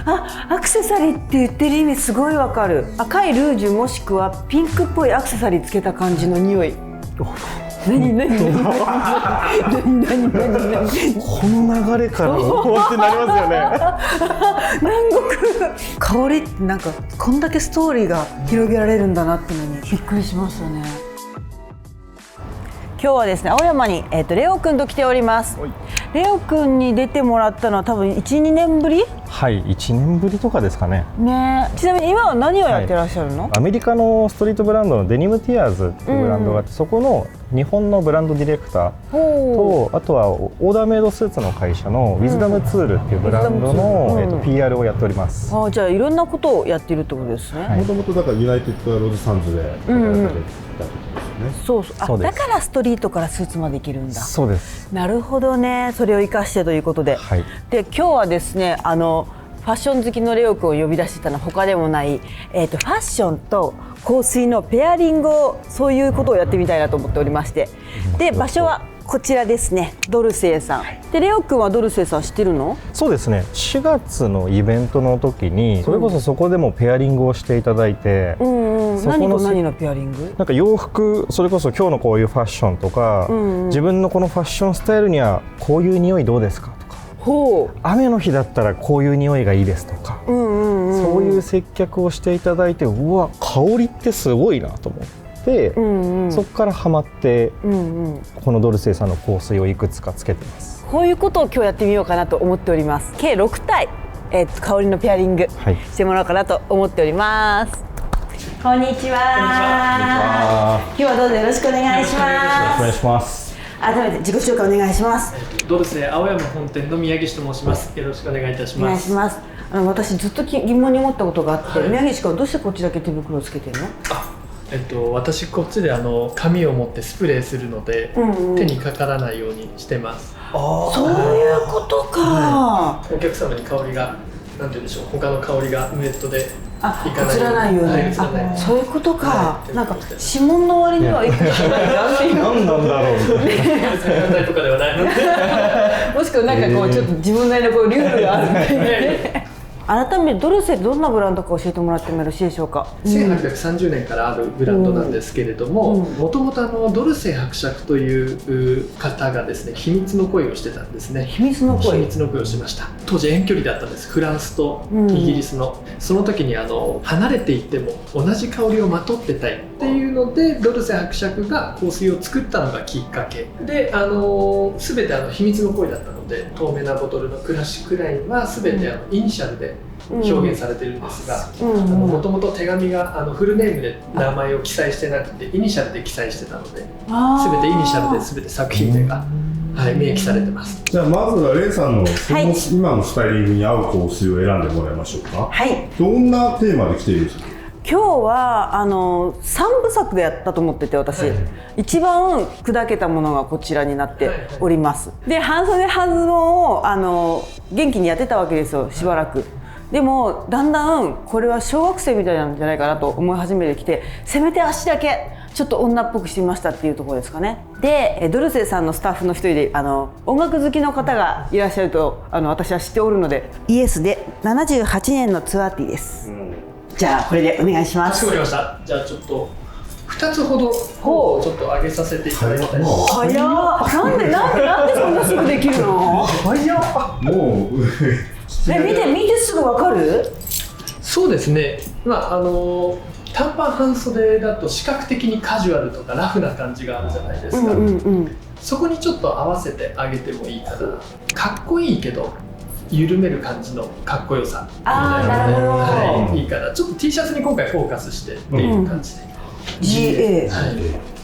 アクセサリーって言ってる意味すごいわかる。赤いルージュもしくはピンクっぽいアクセサリーつけた感じの匂い。何この流れからこうやってなりますよね。南国香りってなんかこんだけストーリーが広げられるんだなってのにびっくりしましたね。今日はですね、青山に、レオくんと来ております。レオくんに出てもらったのは多分 1,2 年ぶり？はい、1年ぶりとかですかね。ね。ちなみに今は何をやってらっしゃるの？アメリカのストリートブランドのデニムティアーズっていうブランドがあって、そこの日本のブランドディレクターと、あとはオーダーメイドスーツの会社のウィズダムツールっていうブランドの、PR をやっております。じゃあいろんなことをやっているってことですね。もともとだからユナイテッドローズサンズで働かれてたってことですよね。そうそう。だからストリートからスーツまでいけるんだ。そうです。なるほどね。それを生かしてということで。はい、で今日はですね、ファッション好きのレオ君を呼び出してたのは他でもない、ファッションと香水のペアリングを、そういうことをやってみたいなと思っておりまして、で場所はこちらですね、ドルセイさん。でレオ君はドルセイさん知ってるの？そうですね、4月のイベントの時にそれこそそこでもペアリングをしていただいて、何と何のペアリング？なんか洋服、それこそ今日のこういうファッションとか、自分のこのファッションスタイルにはこういう匂いどうですかとか、雨の日だったらこういう匂いがいいですとか、そういう接客をしていただいて、うわ香りってすごいなと思って、そこからハマって、このドルセイさんの香水をいくつかつけてます。こういうことを今日やってみようかなと思っております。計6体、香りのペアリングしてもらおうかなと思っております。こんにちは。今日はどうぞよろしくお願いします。よろしくお願いします。改めて自己紹介お願いします。ドルセイ青山本店の宮岸と申します。よろしくお願いいたします。お願いします。私ずっと疑問に思ったことがあって、宮岸君はどうしてこっちだけ手袋をつけてるの？私こっちで紙を持ってスプレーするので、手にかからないようにしてます。そういうことか。お客様に香りが、なんて言うんでしょう、他の香りがウェットで移らないように。そういうことか。なんか指紋の割にはいくらないなっていう。何なんだろう。問題とかではないので。もしくはなんかこうちょっと自分なりのこうルールがあるみたいなね。改めてドルセイどんなブランドか教えてもらってもよろしいでしょうか。1830年からあるブランドなんですけれども、もともとドルセイ伯爵という方がですね、秘密の恋をしてたんですね。秘密の恋？秘密の恋をしました。当時遠距離だったんです。フランスとイギリスの、その時に離れていても同じ香りをまとってたいっていうので、ドルセイ伯爵が香水を作ったのがきっかけで、全て秘密の恋だったので、透明なボトルのクラシックラインは全てイニシャルで表現されてるんですが、もともと手紙がフルネームで名前を記載してなくてイニシャルで記載してたので、全てイニシャルで全て作品名が、明記されてます。じゃあまずはレイさんの今のスタイリングに合う香水を選んでもらいましょうか。はい。どんなテーマで来ているんですか？今日は3部作でやったと思ってて、私、一番砕けたものがこちらになっております。で半袖半ズボンを元気にやってたわけですよ、しばらく。でもだんだんこれは小学生みたいなんじゃないかなと思い始めてきて、せめて足だけちょっと女っぽくしてみましたっていうところですかね。でドルセイさんのスタッフの一人で音楽好きの方がいらっしゃると私は知っておるので、イエスで78年のツアーティーです、じゃあこれでお願いします。かしこまりました。じゃあちょっと2つほどちょっと上げさせていただきたいと思います。早っ。なんでそんなすぐできるの？早っ。もう見てすぐわかる？そうですね。短パン半袖だと視覚的にカジュアルとかラフな感じがあるじゃないですか。そこにちょっと合わせてあげてもいいかな。かっこいいけど緩める感じのかっこよさみたいなので、いいかな。ちょっと T シャツに今回フォーカスしてっていう感じで、GA、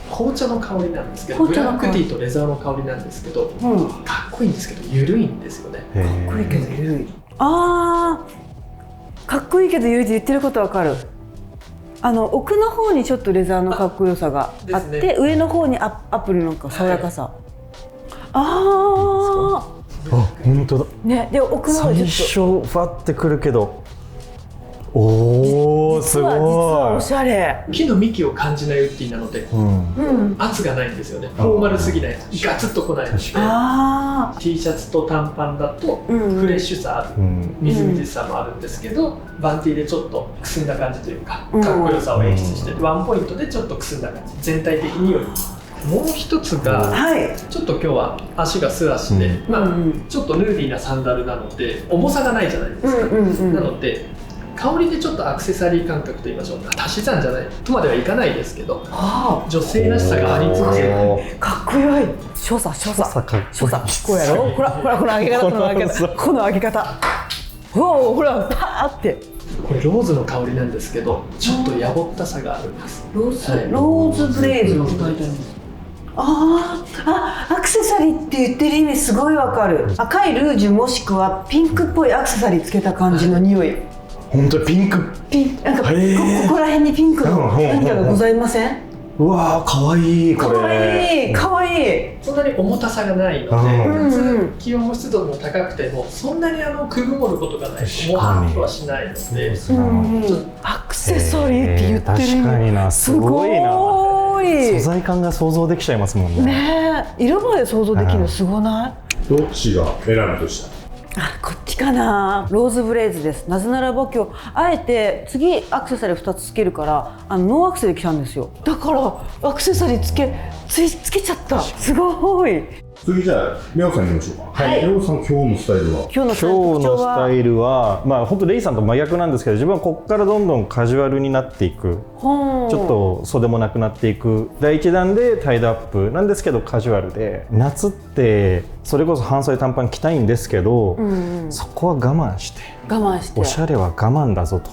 紅茶の香りなんですけど、ブラックティーとレザーの香りなんですけど、かっこいいんですけど緩いんですよね。かっこいいけど緩い。かっこいいけど緩いって言ってることわかる。奥の方にちょっとレザーのかっこよさがあって、上の方にアップルの爽やかさ。本当だ。ね、で奥の方最初ファってくるけどおお、すごい。実はおしゃれ。木の幹を感じないウッディなので、圧がないんですよね。フォーマルすぎない、ガツッとこないので。T シャツと短パンだとフレッシュさある、みずみずしさもあるんですけど、バンティーでちょっとくすんだ感じというか、かっこよさを演出して、ワンポイントでちょっとくすんだ感じ、全体的により。もう一つが、ちょっと今日は足が素足で、ちょっとヌーディーなサンダルなので重さがないじゃないですか。なので香りでちょっとアクセサリー感覚と言いましょうか、足し算じゃないとまではいかないですけど、女性らしさがありつつかっこよい。所作こうやろ。ほらこの上げ方、この上げ方。ほらパーって。これローズの香りなんですけど、ちょっとやぼったさがあるんです。ローズブレイズって書いてあるんです。アクセサリーって言ってる意味すごいわかる。赤いルージュもしくはピンクっぽいアクセサリーつけた感じの匂い。本当にピンク。なんかここら辺にピンクの何かがございません？うわー、かわいい。これかわいい。そんなに重たさがないので、気温も湿度も高くてもそんなにくぐもることがない、もわっとはしないので。アクセサリーって言ってる意味、確かにな、すごいな。素材感が想像できちゃいますもんね。色まで想像できるのすごない？どっちが選ぶとしたら？こっちかな。ローズブレイズです。なぜならば今日あえて次アクセサリー2つつけるからノーアクセで来たんですよ。だからアクセサリーつけちゃった。すごい。次じゃあレオさんに言いましょうか。レオさん、今日のスタイルは？今日のスタイルは本当レイさんと真逆なんですけど、自分はここからどんどんカジュアルになっていく、ちょっと袖もなくなっていく第一弾でタイドアップなんですけど、カジュアルで。夏ってそれこそ半袖短パン着たいんですけど、そこは我慢しておしゃれは我慢だぞと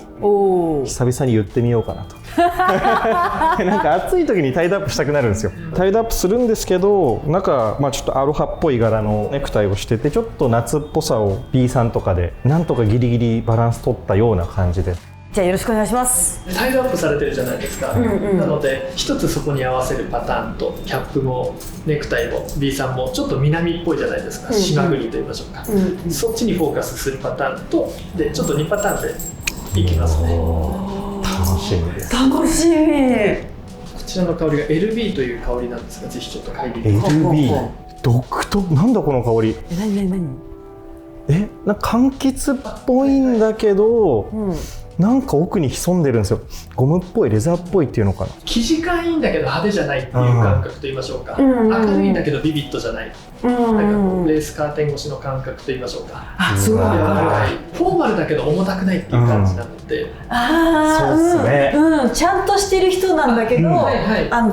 久々に言ってみようかなと。なんか暑い時にタイドアップしたくなるんですよ。タイドアップするんですけど、なんかちょっとアロハっぽい柄のネクタイをしてて、ちょっと夏っぽさを B さんとかでなんとかギリギリバランス取ったような感じで。じゃあよろしくお願いします。タイドアップされてるじゃないですか。なので一つそこに合わせるパターンと、キャップもネクタイも B さんもちょっし南っぽいじゃないですか。島国と言いましょうか。そっちにフォーカスするパターンとで、ちょっと2パターンでいきますね。楽しみです。楽しみ。こちらの香りが LB という香りなんですが、ぜひちょっと嗅いでみて。 LB 独特。なんだこの香り。何なんか柑橘っぽいんだけど、なんか奥に潜んでるんですよ。ゴムっぽい、レザーっぽいっていうのかな。生地感いいんだけど派手じゃないっていう感覚と言いましょうか。明るいんだけどビビッドじゃない、なんかレースカーテン越しの感覚と言いましょうか。すごい。フォーマルだけど重たくないっていう感じなので、そうですね。ちゃんとしてる人なんだけど、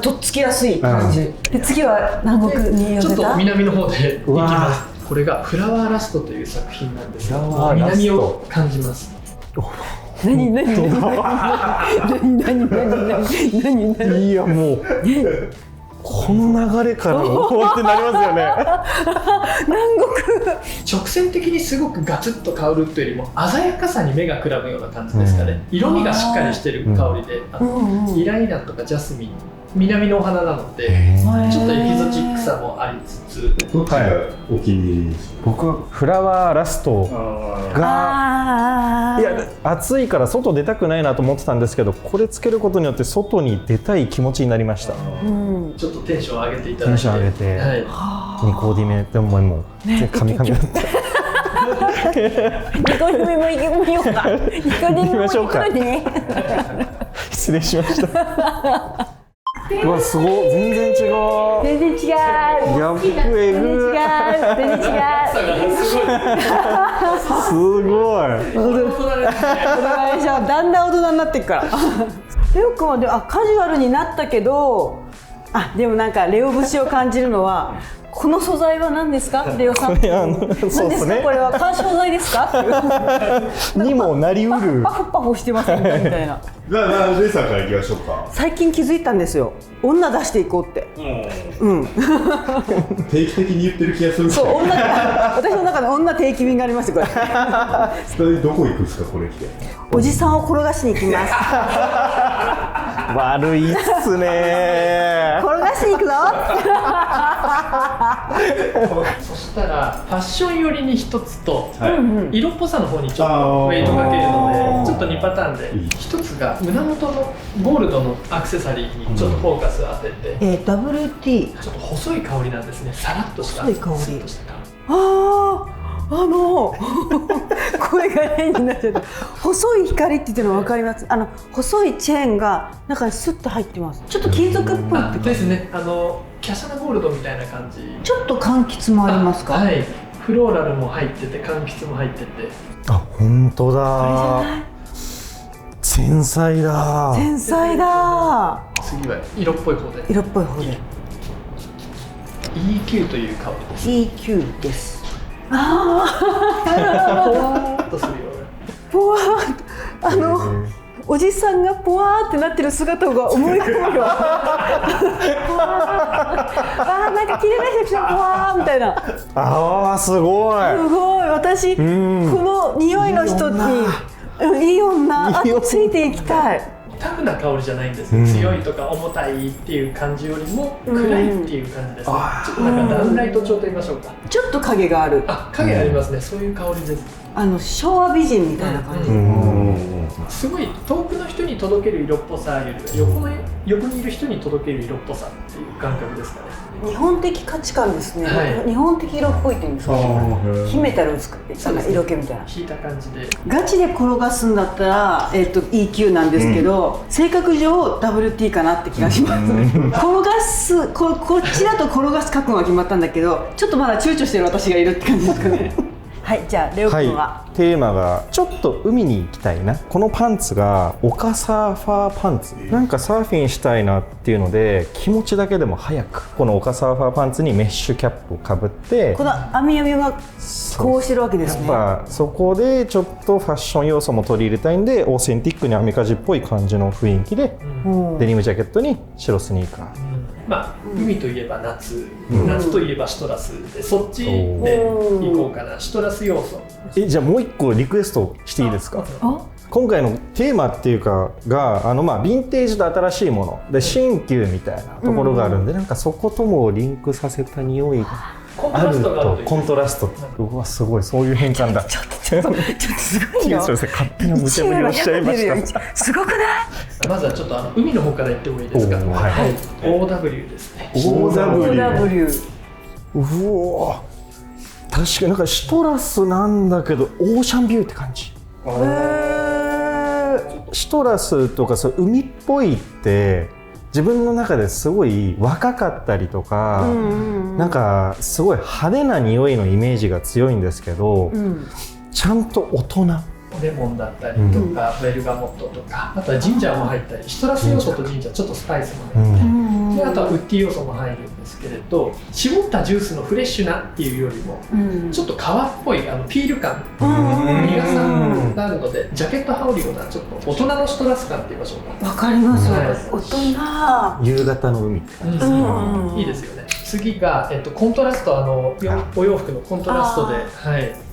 とっつきやすい感じ。で次は南国に寄せた。ちょっと南の方でいきます。これがフラワーラストという作品なんですが、南を感じます。何いやもうこの流れからおーってなりますよね。南国。直線的にすごくガツッと香るというよりも鮮やかさに目がくらむような感じですかね。色味がしっかりしてる香りで、イライラとかジャスミン、南のお花なのでちょっとエキゾチックさもありつつ。どっちがお気に入りですか？僕はフラワーラストが、いや暑いから外出たくないなと思ってたんですけど、これつけることによって外に出たい気持ちになりました。ちょっとテンション上げていただいて、テンション上げて、2コーディネでももうカミカミだって。2コーディネも行きましょうか。行きましょうか。失礼しました。うわ、すごい、全然違う。全然違う。ギャップえぐ。全然違う。すごい。だんだん大人になっていくから。レオ君はカジュアルになったけど、でもなんかレオ節を感じるのは。この素材は何ですか、レオさん。そうですね。これは緩衝材ですか。にもなりうる。パフパフしてますねみたいな。じゃあレイさんからいきましょうか。最近気づいたんですよ。女出していこうって。定期的に言ってる気がする。そう、私の中で女定期便がありまして、これ。どこ行くんですか、これ着て。おじさんを転がしに行きます。悪いっすね。転がしに行くぞ。そしたらファッション寄りに一つと、色っぽさの方にちょっとウェイトかけるので、ちょっと2パターンで、一つが胸元のゴールドのアクセサリーにちょっとフォーカスを当てて、WT ちょっと細い香りなんですね。さらっとした細い香りスッとした香り。声が変になっちゃった。細い光って言ってるの分かります。細いチェーンが中にスッと入ってます。ちょっと金属っぽいってですね。華奢なゴールドみたいな感じ。ちょっと柑橘もありますか？はい。フローラルも入ってて、柑橘も入ってて。あ、本当だ。繊細だ。繊細だ。次は色っぽい方で。色っぽい方で。EQ という香りです。EQ です。ポワーっとするような。ポワーっとおじさんがポワーってなってる姿が思い浮かぶよ。ポワーなんか綺麗な人来たポワーみたいな。ああ、すごい。すごい。私この匂いの人にいい女ついていきたい。タフな香りじゃないんですよ。強いとか重たいっていう感じよりも暗いっていう感じですね。ちょっとなんかダウンライト調と言いましょうか。ちょっと影がある。影ありますね。そういう香りです。昭和美人みたいな感じ。すごい遠くの人に届ける色っぽさよりは横にいる人に届ける色っぽさっていう感覚ですかね。日本的価値観ですね。日本的色っぽいっていうんですか。秘めたる色気みたいな。引いた感じで。ガチで転がすんだったらEQ なんですけど、性格上 WT かなって気がします。転がすこっちだと転がす覚悟が決まったんだけど、ちょっとまだ躊躇してる私がいるって感じですかね。はい、じゃあレオ君は、テーマがちょっと海に行きたいな。このパンツが丘サーファーパンツ。なんかサーフィンしたいなっていうので、気持ちだけでも早くこの丘サーファーパンツにメッシュキャップをかぶって、この網やみがこうしてるわけですね。やっぱそこでちょっとファッション要素も取り入れたいんで、オーセンティックにアメカジっぽい感じの雰囲気で、デニムジャケットに白スニーカー。海といえば夏、夏といえばシトラスで、そっちで行こうかな。シトラス要素。じゃあもう一個リクエストしていいですか？今回のテーマっていうかがヴィンテージと新しいもので新旧みたいなところがあるんで、なんかそこともリンクさせた匂いがあると、コントラスト。うわ、すごい、そういう変換だ。ちょっとすごいよ。勝手な無茶ぶりをしちゃいました。すごくない？まずはちょっと海の方から行ってもいいですか？はい。OW ですね。OW。うわ、確かになんかシトラスなんだけどオーシャンビューって感じ。シトラスとかそう海っぽいって自分の中ですごい若かったりとか、なんかすごい派手な匂いのイメージが強いんですけど、ちゃんと大人。レモンだったりとか、ベルガモットとか、あとはジンジャーも入ったり、シトラス要素とジンジャー、ちょっとスパイスも入って、であとはウッディ要素も入るんですけれど、絞ったジュースのフレッシュなっていうよりも、ちょっと皮っぽいピール感、苦さがあるので、ジャケット羽織るようなちょっと大人のシトラス感って言いましょうか。わかります。大人。夕方の海って感じ。いいですよね。次がコントラスト、お洋服のコントラストで、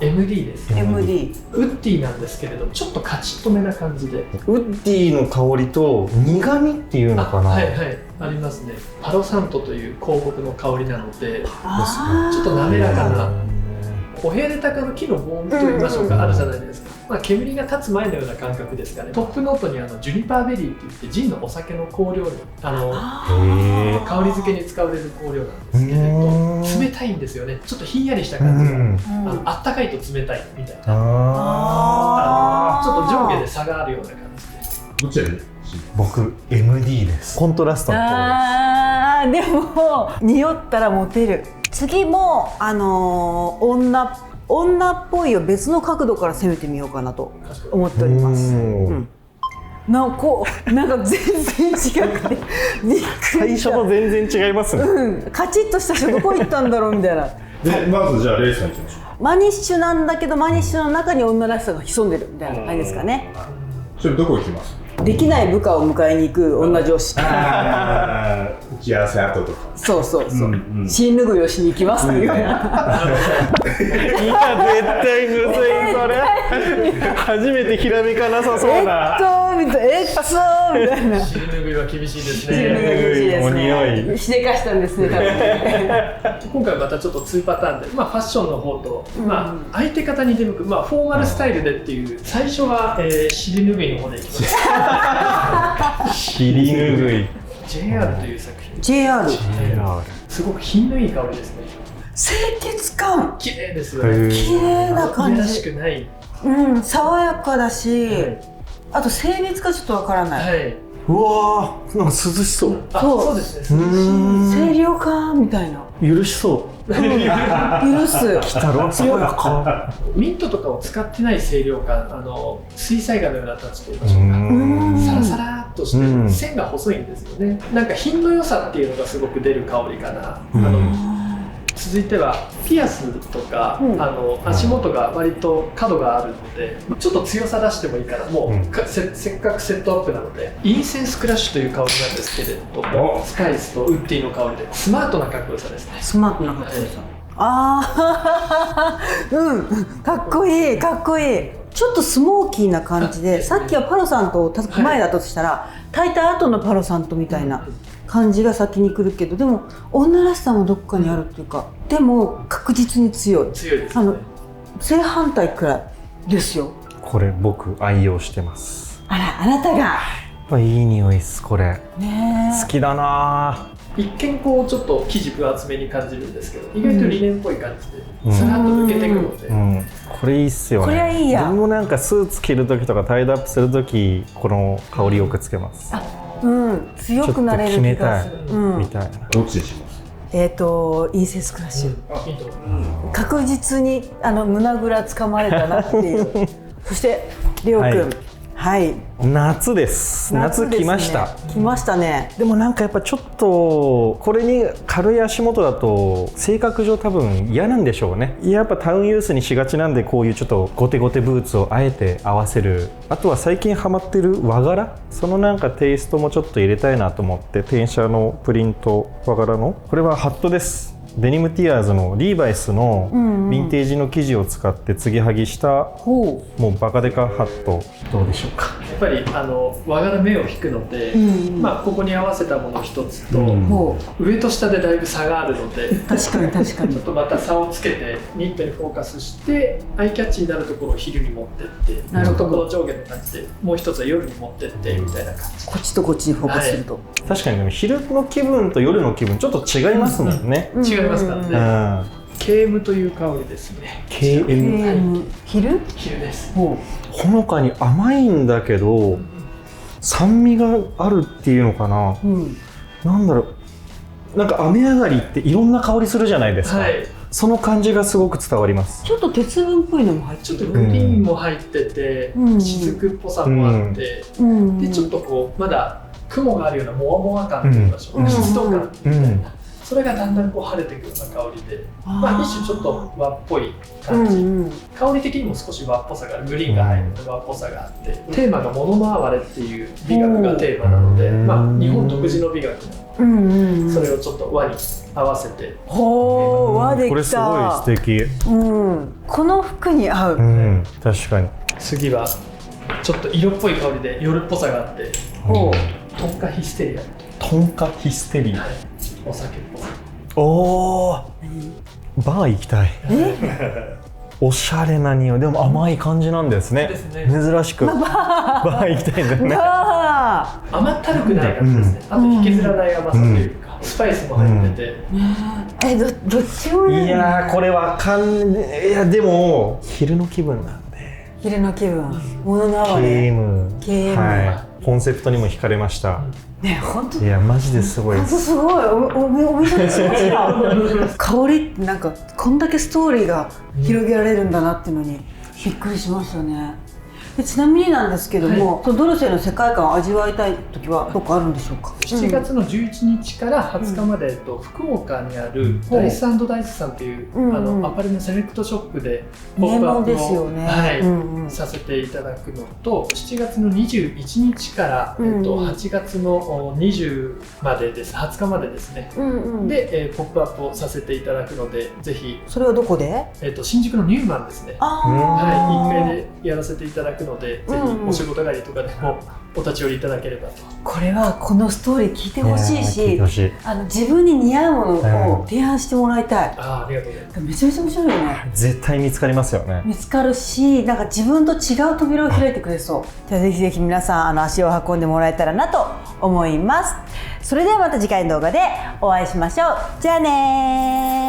MD です。MD。ウッディなんですけれど、ちょっとカチッとめな感じで。ウッディの香りと苦味っていうのかな。ありますね。パロサントという広告の香りなので、ちょっと滑らかな。お部屋で炊く木の棒と言いましょうか、あるじゃないですか。煙が立つ前のような感覚ですかね。トップノートにジュニパーベリーって言ってジンのお酒の香料に香り付けに使われる香料なんですけれど、冷たいんですよね。ちょっとひんやりした感じが、あったかいと冷たいみたいな、ちょっと上下で差があるような感じです。どちらに？僕 MD です。コントラストのところです。でも匂ったらモテる。次も女っぽいを別の角度から攻めてみようかなと思っております。なんか全然違くてびっくりした。最初と全然違いますね。カチッとした人どこ行ったんだろうみたいな。でまずじゃあレイさんいきましょう。マニッシュなんだけどマニッシュの中に女らしさが潜んでるみたいな感じですかね。それどこ行きます？できない部下を迎えに行く女上司。打ち合わせ後とか。そうそうそう。尻拭いをしに行きますみたいな。いや絶対むずいそれ。初めてひらめかなさそうな。みたいな。みたいな。尻拭いは厳しいです尻拭いね。厳しいですお匂ね。いしでかしたんですね、多分。今回またちょっと2パターンで、ファッションの方と、相手方に出向く、フォーマルスタイルでっていう、最初は、尻拭いの方でいきます。尻拭い。JR という作品。JR。すごく品のいい香りですね。清潔感。綺麗ですよね。綺麗な感じ。らしくない。爽やかだし、あと精密かちょっとわからない。うわー、なんか涼しそう。そうですね。清涼感みたいな。許しそう。許す。来たろ、爽やか。ミントとかを使ってない清涼感、水彩画のようなタッチといいましょうか。サラサラっとして線が細いんですよね。なんか品の良さっていうのがすごく出る香りかな。続いてはピアスとか、足元が割と角があるのでちょっと強さ出してもいいからもう、せっかくセットアップなのでインセンスクラッシュという香りなんですけれども、スパイスとウッディの香りでスマートなかっこよさですね。スマートなかっこよさ。かっこいいかっこいい。ちょっとスモーキーな感じで、さっきはパロさんと前だったとしたら、炊いた後のパロさんとみたいな感じが先に来るけど、でも女らしさもどっかにあるっていうか、でも確実に強い。強いですね。正反対くらいですよ。これ僕愛用してます。あら、あなたが。やっぱいい匂いっすこれ。ね、好きだな。一見こうちょっと生地分厚めに感じるんですけど、意外とリネンっぽい感じでさらっと抜けてくるので、これいいっすよね。これはいいや。自分もなんかスーツ着る時とかタイドアップする時この香りよくつけます。強くなれる気がする。みたいな。どっちにします？インセンスクラッシュ。確実に胸ぐらつかまれたなっていう。そしてりょうくん。はい。夏です。夏来ました。来ましたね。でもなんかやっぱちょっとこれに軽い足元だと性格上多分嫌なんでしょうね。やっぱタウンユースにしがちなんで、こういうちょっとゴテゴテブーツをあえて合わせる。あとは最近ハマってる和柄、そのなんかテイストもちょっと入れたいなと思って、転写のプリント和柄のこれはハットです。デニムティアーズのリーバイスのヴィンテージの生地を使って継ぎはぎしたもうバカデカハット、どうでしょうか。やっぱり和柄目を引くので、ここに合わせたもの一つと、上と下でだいぶ差があるので、確かに確かにちょっとまた差をつけてニットにフォーカスしてアイキャッチになるところを昼に持ってって、ちょっとこの上下の感じでもう一つは夜に持ってってみたいな感じ。こっちとこっちにフォーカスすると、確かにでも昼の気分と夜の気分ちょっと違いますもんね。違いますからね。ケームという香りですね。ケーム。昼です。ほのかに甘いんだけど、酸味があるっていうのかな。なんだろう。なんか雨上がりっていろんな香りするじゃないですか。その感じがすごく伝わります。ちょっと鉄分っぽいのも入ってちょっとグリーンも入ってて、雫っぽさもあって、でちょっとこうまだ雲があるようなモワモワ感といいましょうか、湿度感みたいな、それがだんだんこう晴れてくるような香りで、一種ちょっと和っぽい感じ、香り的にも少し和っぽさがある、グリーンが入った和っぽさがあって、テーマが物の哀れっていう美学がテーマなので、日本独自の美学のそれをちょっと和に合わせて、和できた。これすごい素敵。この服に合う。確かに。次はちょっと色っぽい香りで夜っぽさがあって、トンカヒステリア。トンカヒステリア。お酒っぽさ。おー、バー行きたい。おしゃれな匂いでも甘い感じなんですね。珍しくバー行きたいんだよね。甘ったるくない感じですね。あと引きずらない甘さというか、スパイスも入ってて。どっちもいい。いやーこれわかんね。いやでも昼の気分なんで。昼の気分。物の哀れ。ケーム。コンセプトにも惹かれました。ね、本当。いやマジですごい。すごい。お店にしました。香りってなんかこんだけストーリーが広げられるんだなっていうのにびっくりしますよね。ちなみになんですけども、そのドルセの世界観を味わいたい時はどこかあるんでしょうか。7月の11日から20日まで、福岡にあるダイス&ダイスさんという、アパレルのセレクトショップでポップアップを、させていただくのと、7月の21日から、8月の20までです、20日までですね、で、ポップアップをさせていただくので、ぜひ。それはどこで？新宿のニューマンですね。はい、1階でやらせていただくので、ぜひお仕事帰りとかでもお立ち寄りいただければと。これはこのストーリー聞いてほしいし、自分に似合うものを提案してもらいたい。ありがとうございます。めちゃめちゃ面白いよね。絶対見つかりますよね。見つかるし、なんか自分と違う扉を開いてくれそう。じゃあぜひぜひ皆さん足を運んでもらえたらなと思います。それではまた次回の動画でお会いしましょう。じゃあねー。